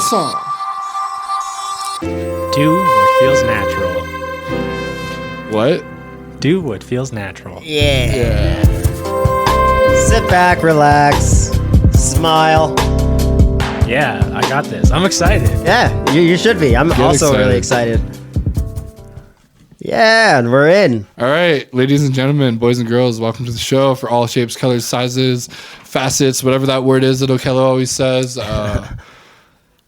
song. Do what feels natural. What? Do what feels natural. Yeah. Sit back, relax, smile. Yeah, I got this. I'm excited. Yeah, you should be. I'm also really excited. Yeah, and we're in. All right, ladies and gentlemen, boys and girls, welcome to the show for all shapes, colors, sizes, facets, whatever that word is that Okello always says.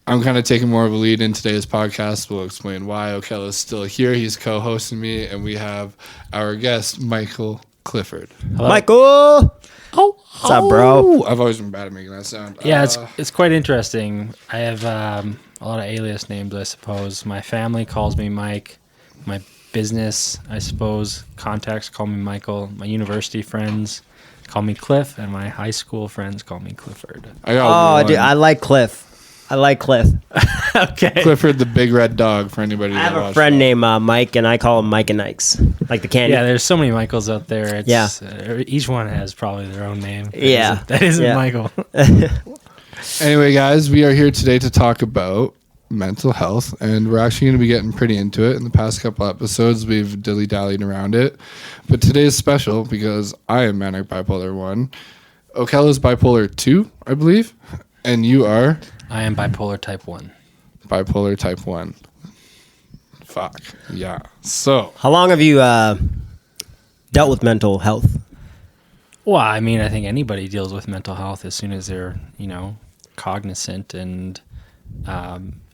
I'm kind of taking more of a lead in today's podcast. We'll explain why. Okello is still here. He's co-hosting me, and we have our guest, Michael Clifford. Hello. Michael! What's up, bro? I've always been bad at making that sound. Yeah, it's quite interesting. I have a lot of alias names, I suppose. My family calls me Mike. My business, I suppose, contacts call me Michael. My university friends call me Cliff, and my high school friends call me Clifford. Dude, I like Cliff. Okay. Clifford the big red dog for anybody. I have a friend named Mike, and I call him Mike and Ikes, like the candy. Yeah, there's so many Michaels out there. Each one has probably their own name. That isn't Michael. Anyway, guys, we are here today to talk about mental health, and we're actually going to be getting pretty into it. In the past couple episodes, we've dilly-dallied around it, but today is special because I am manic bipolar 1. Okello's bipolar 2, I believe, and you are... I am bipolar type 1. Bipolar type 1. Fuck. Yeah. So. How long have you dealt with mental health? Well, I mean, I think anybody deals with mental health as soon as they're, cognizant and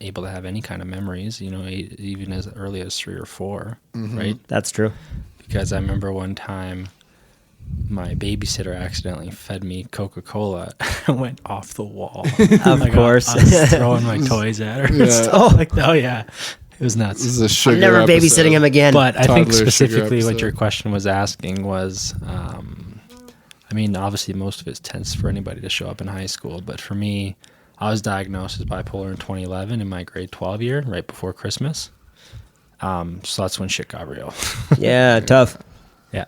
able to have any kind of memories, even as early as 3 or 4, right? That's true. Because I remember one time my babysitter accidentally fed me Coca-Cola and went off the wall. Of course. I was throwing my toys at her. Yeah. It was nuts. This is a sugar I'm never episode. babysitting him again. But I think Toddler specifically sugar what your question was asking was, obviously most of it tends for anybody to show up in high school. But for me, I was diagnosed as bipolar in 2011 in my grade 12 year, right before Christmas. So that's when shit got real. Yeah, tough. Yeah.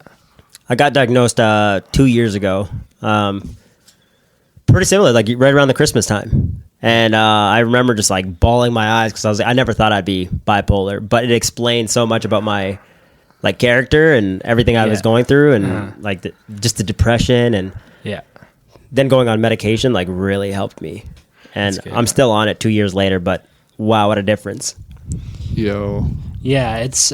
I got diagnosed 2 years ago. Pretty similar, like right around the Christmas time. And I remember just like bawling my eyes because I never thought I'd be bipolar, but it explained so much about my like character and everything I was going through, and like just the depression, and then going on medication like really helped me. And I'm still on it 2 years later, but wow, what a difference. Yo. Yeah, it's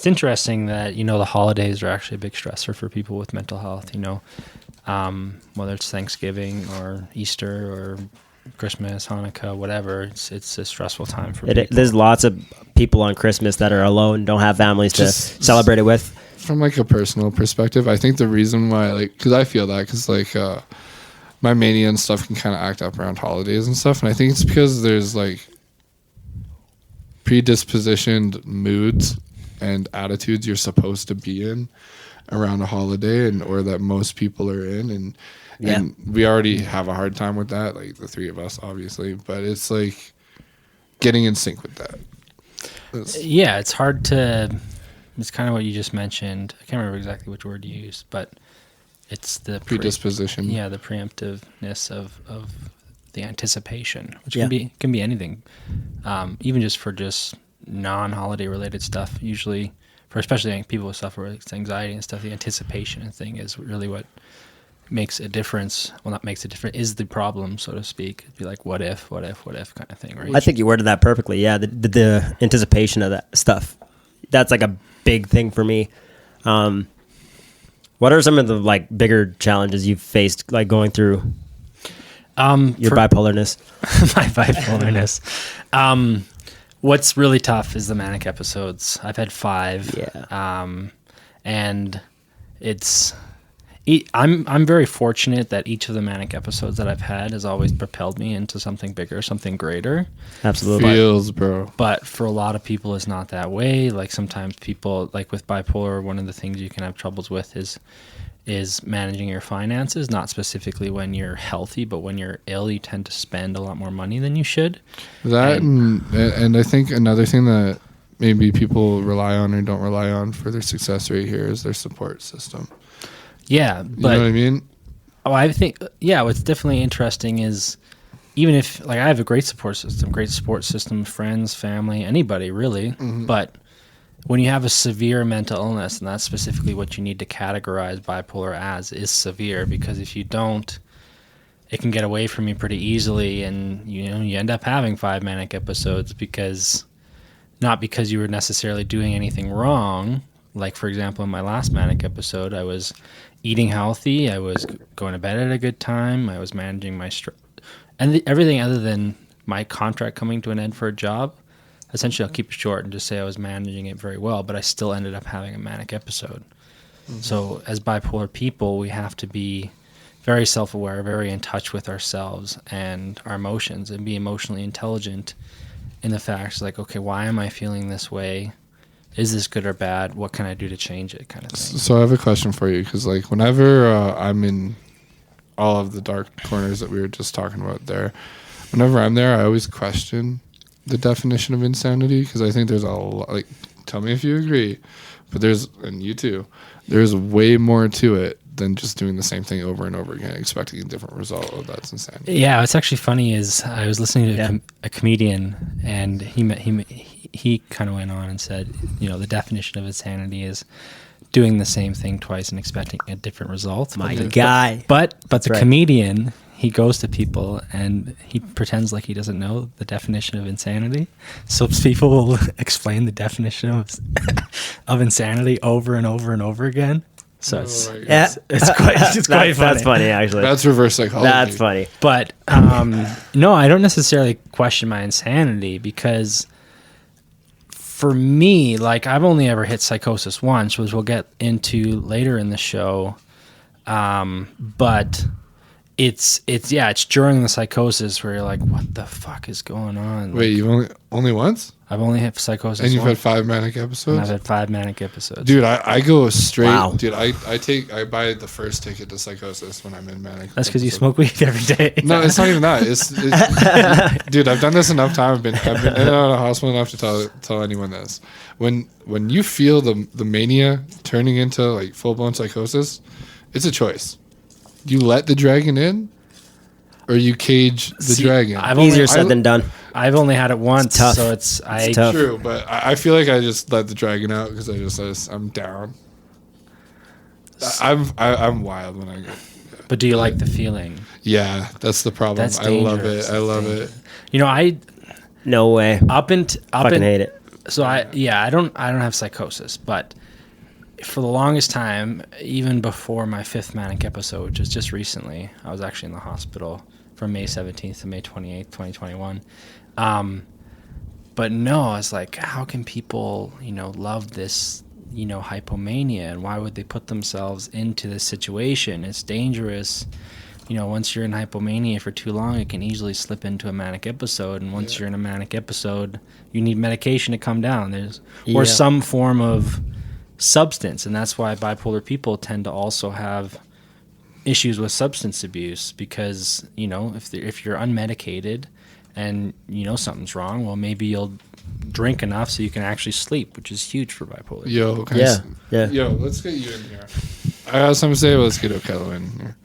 interesting that, the holidays are actually a big stressor for people with mental health, whether it's Thanksgiving or Easter or Christmas, Hanukkah, whatever. It's a stressful time for people. There's lots of people on Christmas that are alone, don't have families to celebrate it with. From like a personal perspective, I think the reason why, because I feel that, because my mania and stuff can kind of act up around holidays and stuff, and I think it's because there's like predispositioned moods and attitudes you're supposed to be in around a holiday, or that most people are in, and we already have a hard time with that, like the three of us obviously, but it's like getting in sync with that. It's hard to, it's kind of what you just mentioned. I can't remember exactly which word you used, but it's the predisposition. The preemptiveness of the anticipation, which can be anything, even just for non-holiday related stuff. Usually, for especially people with stuff with anxiety and stuff, the anticipation thing is really what makes a difference. Well, not makes a difference, is the problem, so to speak. It'd be like what if kind of thing, right? I think you worded that perfectly. Yeah, the anticipation of that stuff. That's like a big thing for me. What are some of the like bigger challenges you've faced, like going through your bipolarness? My bipolarness. What's really tough is the manic episodes. I've had 5. Yeah. And I'm very fortunate that each of the manic episodes that I've had has always propelled me into something bigger, something greater. Absolutely. Feels, bro. But for a lot of people, it's not that way. Like sometimes people, like with bipolar, one of the things you can have troubles with is managing your finances, not specifically when you're healthy, but when you're ill, you tend to spend a lot more money than you should. And I think another thing that maybe people rely on or don't rely on for their success rate here is their support system. Yeah. But, you know what I mean? I think, what's definitely interesting is even if like I have a great support system, friends, family, anybody really, but when you have a severe mental illness, and that's specifically what you need to categorize bipolar as, is severe, because if you don't, it can get away from you pretty easily, and you end up having 5 manic episodes not because you were necessarily doing anything wrong. Like, for example, in my last manic episode, I was eating healthy, I was going to bed at a good time, I was managing my stress, and everything other than my contract coming to an end for a job. Essentially, I'll keep it short and just say I was managing it very well, but I still ended up having a manic episode. So as bipolar people, we have to be very self-aware, very in touch with ourselves and our emotions, and be emotionally intelligent in the facts like, okay, why am I feeling this way? Is this good or bad? What can I do to change it, kind of thing. So I have a question for you, because like whenever I'm in all of the dark corners that we were just talking about there, whenever I'm there, I always question the definition of insanity, because I think there's a lot, like, tell me if you agree, but and you too, there's way more to it than just doing the same thing over and over again, expecting a different result. Oh, that's insanity. Yeah, what's actually funny is I was listening to a comedian, and he kind of went on and said, the definition of insanity is doing the same thing twice and expecting a different result. My guy. But the comedian, he goes to people and he pretends like he doesn't know the definition of insanity. So people will explain the definition of insanity over and over and over again. So it's quite funny. That's funny, actually. That's reverse psychology. That's funny. But no, I don't necessarily question my insanity, because for me, like, I've only ever hit psychosis once, which we'll get into later in the show. But it's during the psychosis where you're like, what the fuck is going on? Wait, you've only once? I've only hit psychosis once. And you've once. had 5 manic episodes? And I've had 5 manic episodes. Dude, I go straight. Wow. Dude, I buy the first ticket to psychosis when I'm in manic. That's because you smoke weed every day. No, it's not even that. It's dude, I've done this enough time. I've been in and out of hospital enough to tell anyone this. When you feel the mania turning into like full blown psychosis, it's a choice. You let the dragon in, or you cage the dragon. Easier said than done. I've only had it once, tough. so it's tough. True, but I feel like I just let the dragon out because I'm down. I'm wild when I go. But do you like the feeling? Yeah, that's the problem. That's I love dangerous. it. I love it. No way. Fucking hate it. So I don't have psychosis, but for the longest time, even before my 5th manic episode, which was just recently, I was actually in the hospital from May 17th to May 28th, 2021. But no, I was like, how can people, love this, hypomania, and why would they put themselves into this situation? It's dangerous. Once you're in hypomania for too long, it can easily slip into a manic episode. And once you're in a manic episode, you need medication to come down. Or some form of substance. And that's why bipolar people tend to also have issues with substance abuse, because, if you're unmedicated and something's wrong, well, maybe you'll drink enough so you can actually sleep, which is huge for bipolar. Yo, Yo, let's get you in here. I got something to say, but let's get Okello in here.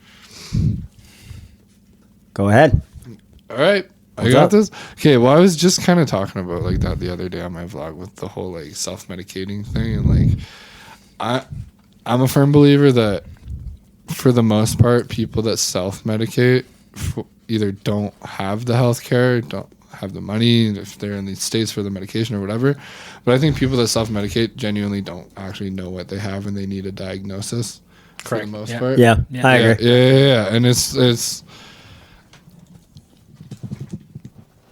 Go ahead. All right. I got this. Okay, well, I was just kind of talking about like that the other day on my vlog with the whole like self-medicating thing, and like I'm a firm believer that for the most part, people that self-medicate either don't have the health care, don't have the money, if they're in these states for the medication or whatever. But I think people that self-medicate genuinely don't actually know what they have, and they need a diagnosis. Correct. For the most part. Yeah, I agree. Yeah. And it's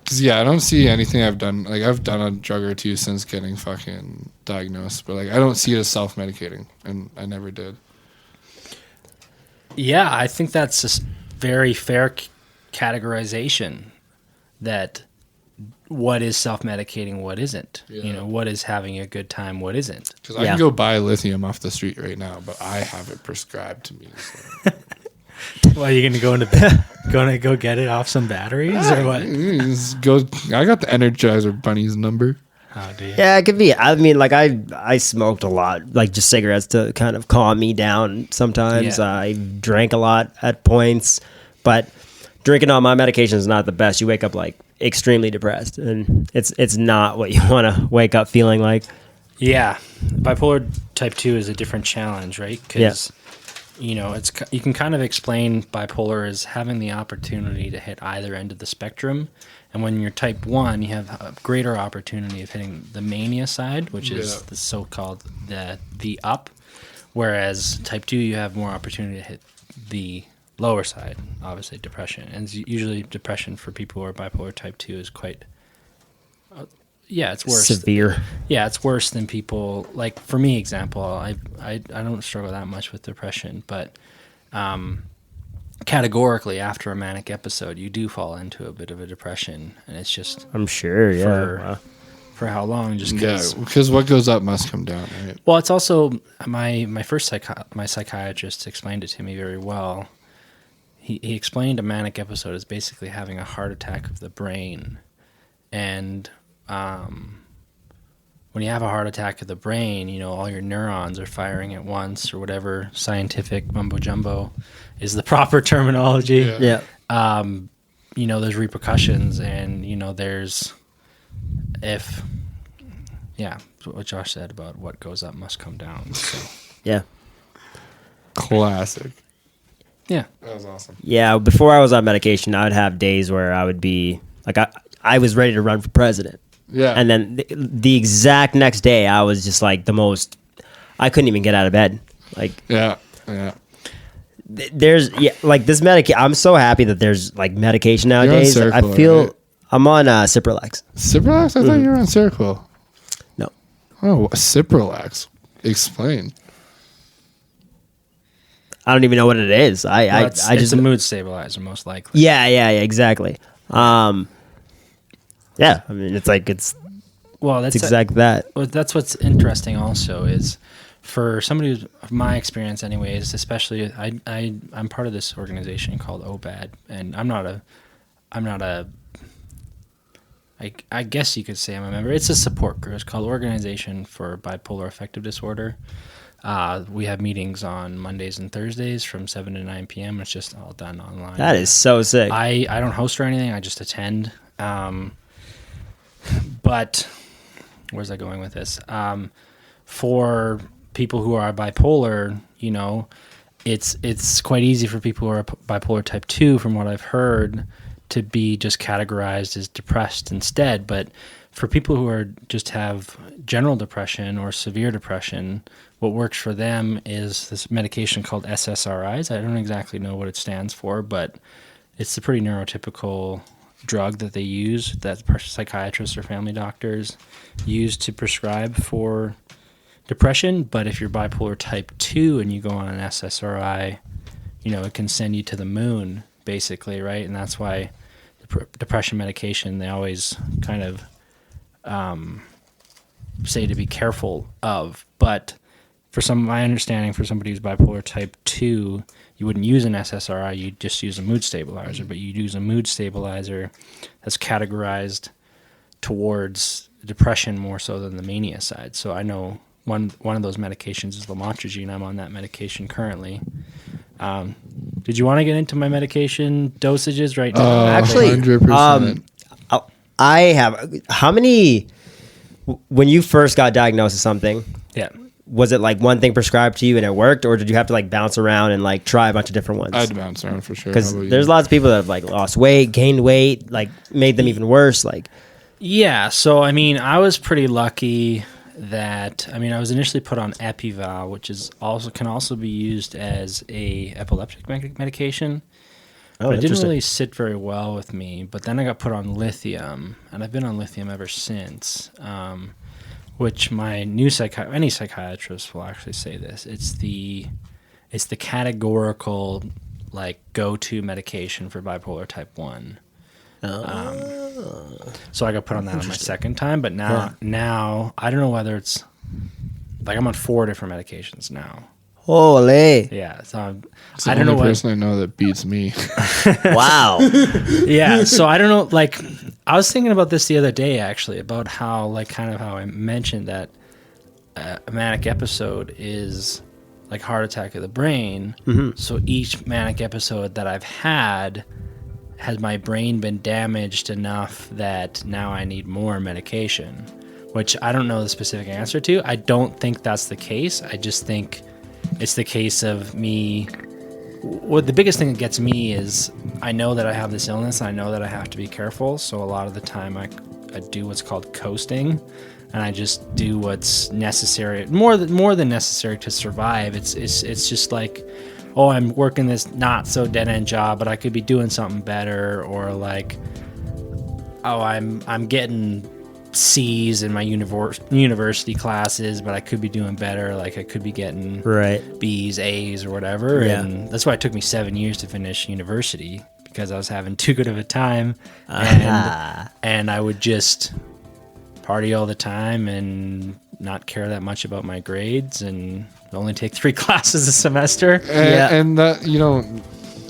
because I don't see anything I've done. Like, I've done a drug or two since getting fucking diagnosed, but like I don't see it as self-medicating, and I never did. Yeah, I think that's a very fair categorization, that what is self-medicating, what isn't. Yeah. What is having a good time, what isn't. Because I can go buy lithium off the street right now, but I have it prescribed to me. So. Well, are you going to go into bed? Going to go get it off some batteries or what? I got the Energizer Bunny's number. Oh, do you? Yeah, it could be. I mean, like I smoked a lot, like just cigarettes to kind of calm me down sometimes. Yeah. I drank a lot at points, but drinking all my medication is not the best. You wake up like extremely depressed, and it's not what you want to wake up feeling like. Yeah, bipolar type 2 is a different challenge, right? Because you can kind of explain bipolar as having the opportunity to hit either end of the spectrum, and when you're type 1, you have a greater opportunity of hitting the mania side, which is the so-called the up, whereas type 2 you have more opportunity to hit the lower side, obviously depression, and usually depression for people who are bipolar type 2 is quite it's worse. Severe. Yeah, it's worse than people, like for me, example, I don't struggle that much with depression, but categorically after a manic episode, you do fall into a bit of a depression, and it's just, I'm sure, for how long? Just because what goes up must come down, right? Well, it's also my psychiatrist explained it to me very well. He explained a manic episode as basically having a heart attack of the brain, and when you have a heart attack of the brain, all your neurons are firing at once, or whatever scientific mumbo jumbo is the proper terminology. Yeah. There's repercussions, and there's what Josh said about what goes up must come down. So. Yeah. Classic. Yeah. That was awesome. Yeah, before I was on medication, I would have days where I would be like, I was ready to run for president. Yeah. And then the exact next day, I was just like I couldn't even get out of bed. Like, yeah. There's like this medication. I'm so happy that there's like medication nowadays. You're on Seroquel, I feel right? I'm on Cipralex. Cipralex? I thought you were on Seroquel. No. Oh, Cipralex. Explain. I don't even know what it is. It's a mood stabilizer, most likely. Yeah, exactly. Yeah, I mean, it's exactly that. Well, that's what's interesting. Also, is for somebody who's my experience, anyways. Especially, I'm part of this organization called OBAD, and I guess you could say I'm a member. It's a support group. It's called Organization for Bipolar Affective Disorder. We have meetings on Mondays and Thursdays from 7 to 9 p.m. It's just all done online. That is so sick. I don't host or anything. I just attend. But where's I going with this? For people who are bipolar, it's quite easy for people who are bipolar type 2, from what I've heard, to be just categorized as depressed instead. But for people who are just have general depression or severe depression, what works for them is this medication called SSRIs. I don't exactly know what it stands for, but it's a pretty neurotypical drug that they use, that psychiatrists or family doctors use to prescribe for depression. But if you're bipolar type 2 and you go on an SSRI, it can send you to the moon, basically, right? And that's why the depression medication, they always kind of say to be careful of. But my understanding, for somebody who's bipolar type 2, you wouldn't use an SSRI, you'd just use a mood stabilizer, but you'd use a mood stabilizer that's categorized towards depression more so than the mania side. So I know one of those medications is lamotrigine. I'm on that medication currently. Did you want to get into my medication dosages right now? Actually, 100%. I have. How many, when you first got diagnosed with something, was it like one thing prescribed to you and it worked, or did you have to like bounce around and like try a bunch of different ones? I had to bounce around for sure. Because there's lots of people that have like lost weight, gained weight, like made them even worse. Like, yeah. So I mean, I was pretty lucky that I was initially put on Epival, which can also be used as a epileptic medication. Oh, but it didn't really sit very well with me. But then I got put on lithium, and I've been on lithium ever since. Which my new any psychiatrist will actually say this. It's the categorical like go-to medication for bipolar type 1. So I got put on that on my second time, but now I don't know whether it's like I'm on 4 different medications now. Holy. Yeah, so it's I don't know what what person I know that beats me. Wow. Yeah, so I don't know. Like, I was thinking about this the other day, actually, about how, like, kind of how I mentioned that a manic episode is like heart attack of the brain. Mm-hmm. So each manic episode that I've had has my brain been damaged enough that now I need more medication? Which I don't know the specific answer to. I don't think that's the case. I just think it's the case of me. Well, the biggest thing that gets me is I know that I have this illness. I know that I have to be careful. So a lot of the time I do what's called coasting, and I just do what's necessary, more than necessary to survive. It's just like, oh, I'm working this not so dead end job, but I could be doing something better, or like, oh, I'm getting C's in my university classes, but I could be doing better. Like I could be getting B's, A's, or whatever. Yeah. And that's why it took me 7 years to finish university, because I was having too good of a time, and I would just party all the time and not care that much about my grades, and only take 3 classes a semester. And that,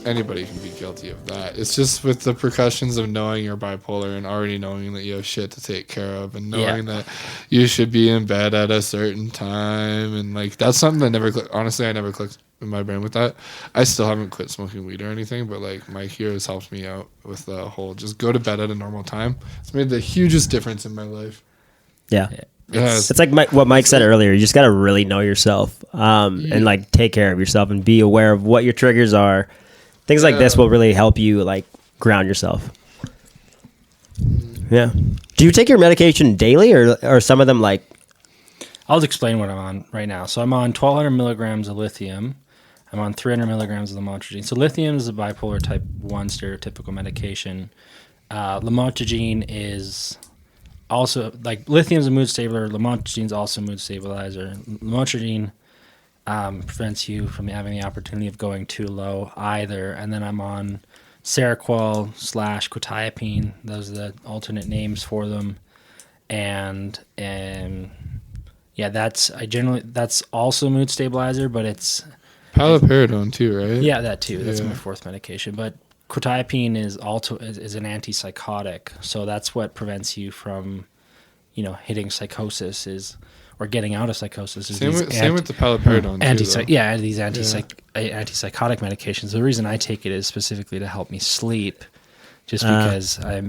anybody can be guilty of that. It's just with the repercussions of knowing you're bipolar and already knowing that you have shit to take care of, and knowing that you should be in bed at a certain time, and like that's something that never honestly I never clicked in my brain with that. I still haven't quit smoking weed or anything, but like Mike here has helped me out with the whole just go to bed at a normal time. It's made the hugest difference in my life. It's like what Mike said earlier. You just got to really know yourself, and like take care of yourself and be aware of what your triggers are. Things like this will really help you like ground yourself. Yeah. Do you take your medication daily, or some of them like? I'll explain what I'm on right now. So I'm on 1,200 milligrams of lithium. I'm on 300 milligrams of lamotrigine. So lithium is a bipolar type 1 stereotypical medication. Lamotrigine is also, like, lithium is a mood stabilizer. Lamotrigine is also a mood stabilizer. Lamotrigine prevents you from having the opportunity of going too low either. And then I'm on Seroquel / quetiapine. Those are the alternate names for them. And yeah, that's also a mood stabilizer, but it's paliperidone too, right? Yeah, that too. That's my 4th medication. But quetiapine is an antipsychotic, so that's what prevents you from, hitting psychosis or getting out of psychosis. Same with the paliperidone. These antipsychotic medications. The reason I take it is specifically to help me sleep, just because I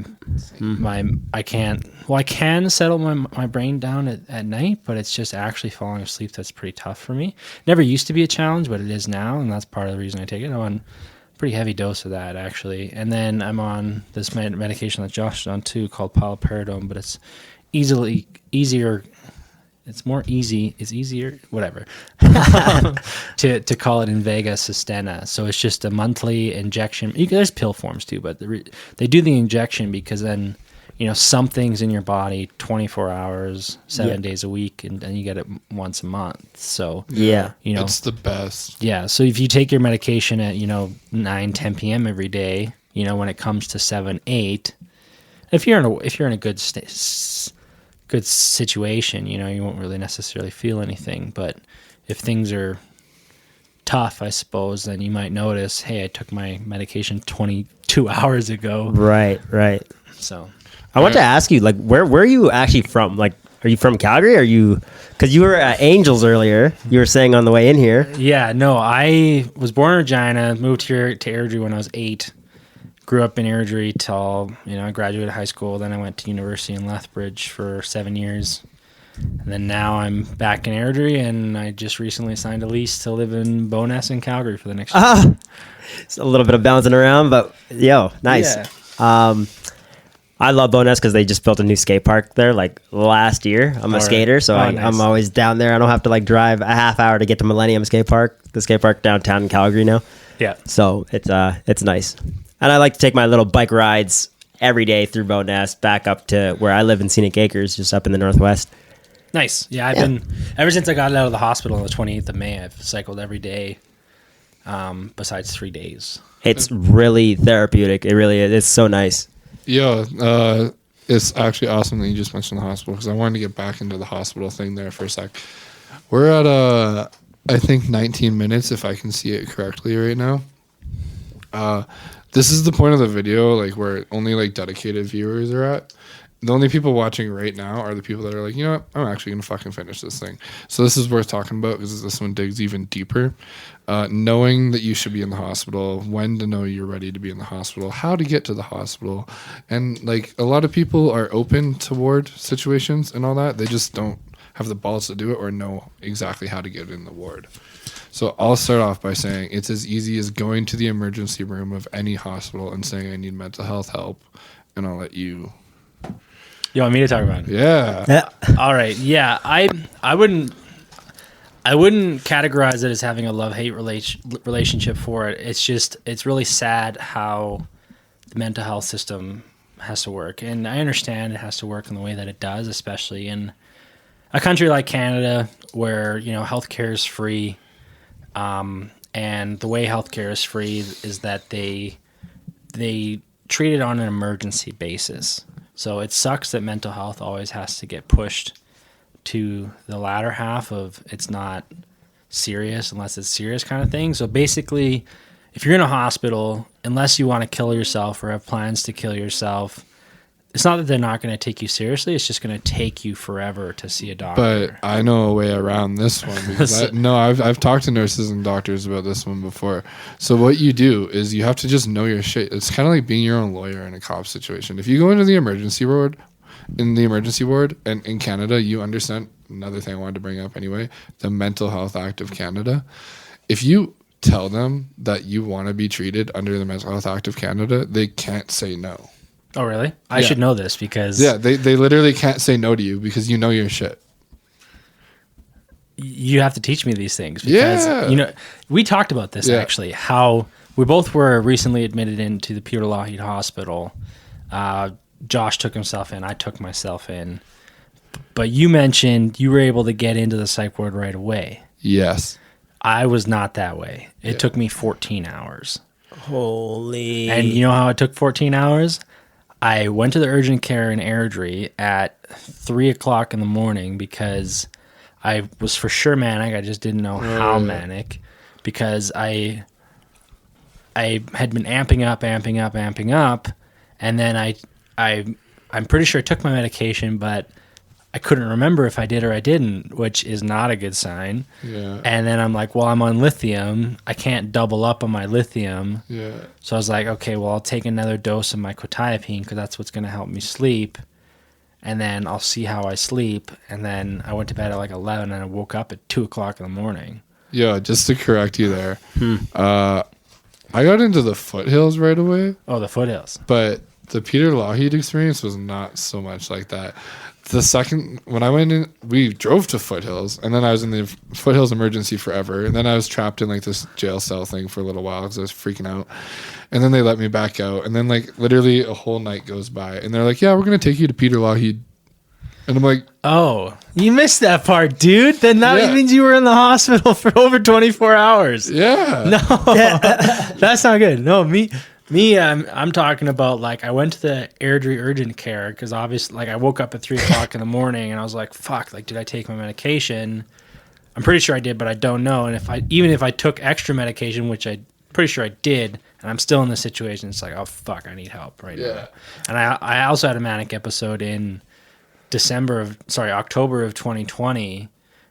can settle my brain down at night, but it's just actually falling asleep that's pretty tough for me. Never used to be a challenge, but it is now, and that's part of the reason I take it. I'm on a pretty heavy dose of that, actually. And then I'm on this medication that Josh is on too, called paliperidone, but it's easier. It's easier, whatever, to call it Invega Sustenna. So it's just a monthly injection. There's pill forms too, but they do the injection because then, something's in your body 24 hours, 7 days a week, and then you get it once a month. So, it's the best. Yeah. So if you take your medication at, 9, 10 p.m. every day, when it comes to 7, 8, if you're in a good situation, you won't really necessarily feel anything. But if things are tough, I suppose, then you might notice, hey, I took my medication 22 hours ago. Right. So I want to ask you, like, where are you actually from? Like, are you from Calgary? Because you were at Angels earlier. You were saying on the way in here. Yeah, no, I was born in Regina, moved here to Airdrie when I was 8. Grew up in Airdrie till, I graduated high school. Then I went to university in Lethbridge for 7 years. And then now I'm back in Airdrie, and I just recently signed a lease to live in Bowness in Calgary for the next year. It's a little bit of bouncing around, but nice. Yeah. I love Bowness because they just built a new skate park there like last year. I'm a skater, so I'm always down there. I don't have to drive a half hour to get to Millennium Skate Park, the skate park downtown in Calgary now. Yeah. So it's nice. And I like to take my little bike rides every day through Bowness back up to where I live in Scenic Acres, just up in the Northwest. Nice. Yeah, I've been, ever since I got out of the hospital on the 28th of May, I've cycled every day besides 3 days. It's really therapeutic. It really is. It's so nice. Yeah, it's actually awesome that you just mentioned the hospital, because I wanted to get back into the hospital thing there for a sec. We're at, I think, 19 minutes, if I can see it correctly right now. This is the point of the video, where only dedicated viewers are at, the only people watching right now are the people that are like, you know what, I'm actually going to fucking finish this thing. So this is worth talking about because this one digs even deeper. Knowing that you should be in the hospital, when to know you're ready to be in the hospital, how to get to the hospital. And like a lot of people are open toward situations and all that. They just don't have the balls to do it or know exactly how to get in the ward. So I'll start off by saying it's as easy as going to the emergency room of any hospital and saying I need mental health help, and I'll let you. You want me to talk about it? Yeah. All right. Yeah. I wouldn't categorize it as having a love-hate relationship for it. It's really sad how the mental health system has to work. And I understand it has to work in the way that it does, especially in a country like Canada where, you know, healthcare is free. And the way healthcare is free is that they treat it on an emergency basis. So it sucks that mental health always has to get pushed to the latter half of it's not serious unless it's serious kind of thing. So basically, if you're in a hospital, unless you want to kill yourself or have plans to kill yourself, it's not that they're not going to take you seriously. It's just going to take you forever to see a doctor. But I know a way around this one because I've talked to nurses and doctors about this one before. So what you do is you have to just know your shit. It's kind of like being your own lawyer in a cop situation. If you go into the emergency ward, and in Canada, you understand another thing I wanted to bring up anyway, the Mental Health Act of Canada. If you tell them that you want to be treated under the Mental Health Act of Canada, they can't say no. Oh, really? I should know this because... Yeah, they literally can't say no to you because you know your shit. You have to teach me these things. Because, you know, we talked about this actually, how we both were recently admitted into the Peter Lougheed Hospital. Josh took himself in. I took myself in. But you mentioned you were able to get into the psych ward right away. Yes. I was not that way. It took me 14 hours. Holy. And you know how it took 14 hours? I went to the urgent care in Airdrie at 3 o'clock in the morning because I was for sure manic. I just didn't know how manic because I had been amping up. And then I'm pretty sure I took my medication, but I couldn't remember if I did or I didn't, which is not a good sign. Yeah. And then I'm like, well, I'm on lithium. I can't double up on my lithium. Yeah. So I was like, okay, well, I'll take another dose of my quetiapine because that's what's going to help me sleep. And then I'll see how I sleep. And then I went to bed at like 11 and I woke up at 2 o'clock in the morning. Yeah, just to correct you there. I got into the foothills right away. Oh, the foothills. But the Peter Lougheed experience was not so much like that. The second, when I went in, we drove to Foothills, and then I was in the Foothills emergency forever, and then I was trapped in like this jail cell thing for a little while because I was freaking out, and then they let me back out, and then like literally a whole night goes by, and they're like, yeah, we're going to take you to Peter Lougheed, and I'm like, oh, you missed that part, dude. Then that means you were in the hospital for over 24 hours. Yeah. No, that's not good. No, Me, I'm talking about like I went to the Airdrie urgent care because obviously like I woke up at 3 o'clock in the morning and I was like, fuck, like did I take my medication? I'm pretty sure I did, but I don't know. And even if I took extra medication, which I'm pretty sure I did, and I'm still in this situation, it's like, oh fuck, I need help right now. And I also had a manic episode in October of 2020,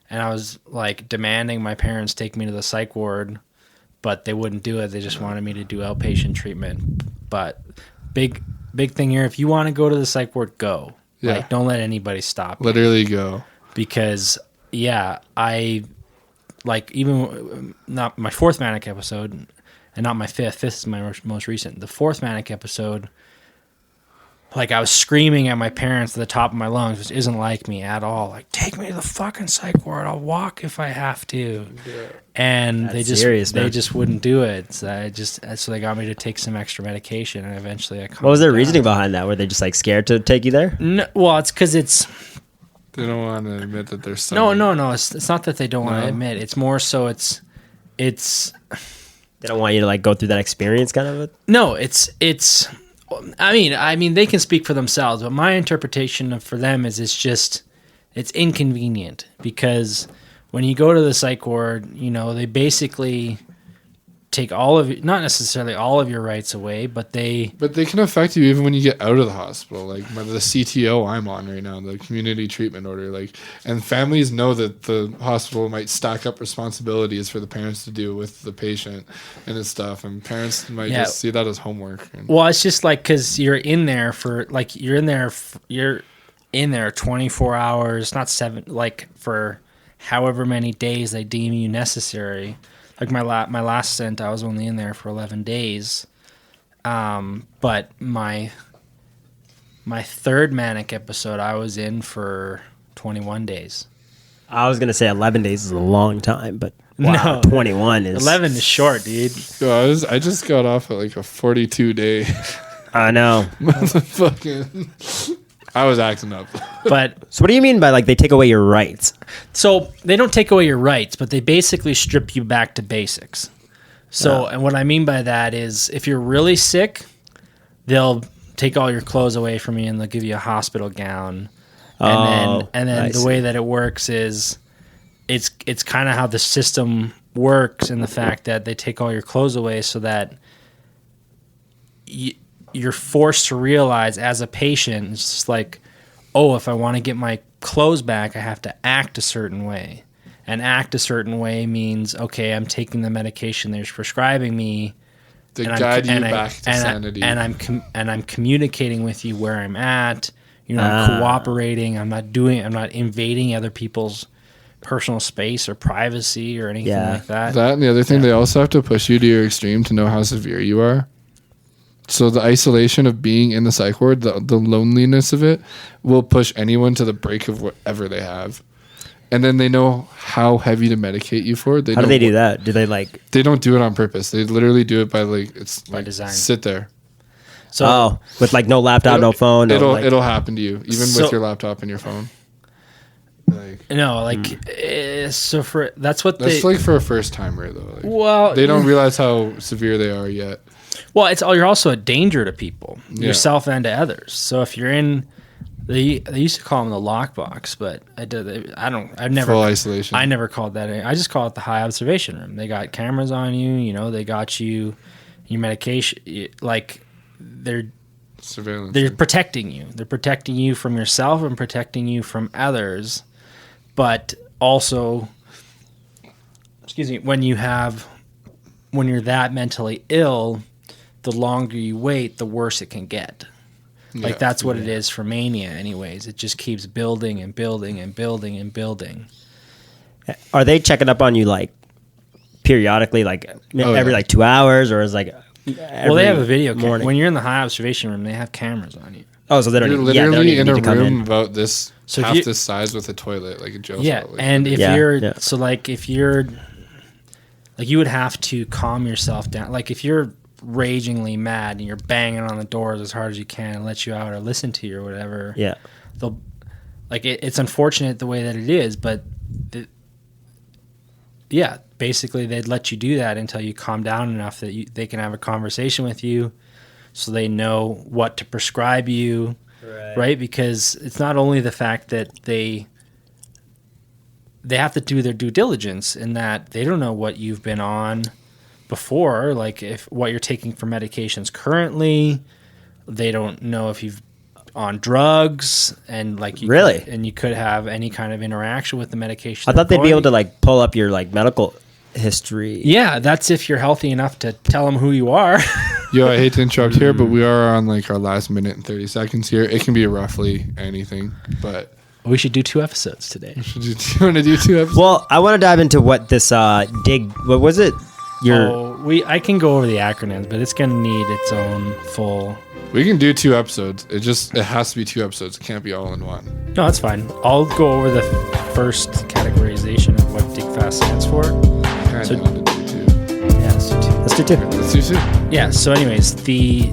and I was like demanding my parents take me to the psych ward. But they wouldn't do it. They just wanted me to do outpatient treatment. But big thing here, if you want to go to the psych ward, go. Yeah. Like, don't let anybody stop you. Literally go. Because, I, like, even not my fourth manic episode, and not my fifth. This is my most recent. The fourth manic episode, like, I was screaming at my parents at the top of my lungs, which isn't like me at all. Like, take me to the fucking psych ward. I'll walk if I have to. Yeah. And they just wouldn't do it. So they got me to take some extra medication, and eventually I calmed down. What was their reasoning behind that? Were they just like scared to take you there? No, well, it's because it's... They don't want to admit that there's something. No. It's not that they don't want to admit. It's more so it's... They don't want you to like go through that experience kind of? No, it's... I mean, they can speak for themselves, but my interpretation for them is it's inconvenient because when you go to the psych ward, you know, they basically take not necessarily all of your rights away, but they can affect you even when you get out of the hospital. Like the CTO I'm on right now, the community treatment order, like, and families know that the hospital might stack up responsibilities for the parents to do with the patient and his stuff, and parents might just see that as homework. Well, it's just like, because you're in there for like you're in there 24 hours, not 7, like for however many days they deem you necessary. Like my last stint, I was only in there for 11 days. But my third manic episode, I was in for 21 days. I was going to say 11 days is a long time, but wow, no, 21 is... 11 is short, dude. Yo, I just got off at like a 42-day. I know. Motherfucking... I was acting up. But so what do you mean by like they take away your rights? So they don't take away your rights, but they basically strip you back to basics. So, and what I mean by that is if you're really sick, they'll take all your clothes away from you and they'll give you a hospital gown. And then the way that it works is it's kind of how the system works, in the fact that they take all your clothes away so that you're forced to realize as a patient, it's just like, oh, if I want to get my clothes back, I have to act a certain way. And act a certain way means, okay, I'm taking the medication they're prescribing me to guide you back to sanity. And I'm communicating with you where I'm at. You know, I'm cooperating. I'm not invading other people's personal space or privacy or anything like that. That and the other thing, they also have to push you to your extreme to know how severe you are. So the isolation of being in the psych ward, the loneliness of it, will push anyone to the break of whatever they have. And then they know how heavy to medicate you for. How do they do that? Do they like... They don't do it on purpose. They literally do it by by design. Sit there. So with like no laptop, no phone. It'll happen to you, even with your laptop and your phone. So that's like for a first timer though. Well, they don't realize how severe they are yet. Well, you're also a danger to people, yourself and to others. So if you're in, they used to call them the lockbox, but I've never full isolation. I never called that. I just call it the high observation room. They got cameras on you. You know, they got you your medication. Like they're surveillance. They're protecting you. They're protecting you from yourself and protecting you from others. But also, when you're that mentally ill, the longer you wait, the worse it can get. Like that's what it is for Mania anyways. It just keeps building and building and building and building. Are they checking up on you like periodically, like every like 2 hours, or is like well, they have a video camera. When you're in the high observation room, they have cameras on you. Oh, so they don't you're literally in a room about this half this size with a toilet, like a jail cell. And if you're so like if you're like, you would have to calm yourself down. Like if you're ragingly mad and you're banging on the doors as hard as you can and let you out or listen to you or whatever. Yeah. They'll like it's unfortunate the way that it is, but basically they'd let you do that until you calm down enough that they can have a conversation with you, so they know what to prescribe you, right? Because it's not only the fact that they have to do their due diligence in that they don't know what you've been on before, like if what you're taking for medications currently. They don't know if you've on drugs and like you could have any kind of interaction with the medication. I thought they'd be able to like pull up your like medical history. Yeah, that's if you're healthy enough to tell them who you are. Yo, I hate to interrupt here, but we are on like our last minute and 30 seconds here. It can be roughly anything, but we should do 2 episodes today. Do you want to do 2 episodes? Well, I want to dive into what this what was it? I can go over the acronyms, but it's going to need its own full. We can do 2 episodes. It has to be 2 episodes. It can't be all in one. No, that's fine. I'll go over the first categorization of what DIGFAST stands for. I kind of want to do 2. Yeah, let's do 2. Let's do 2. Yeah. So, anyways, the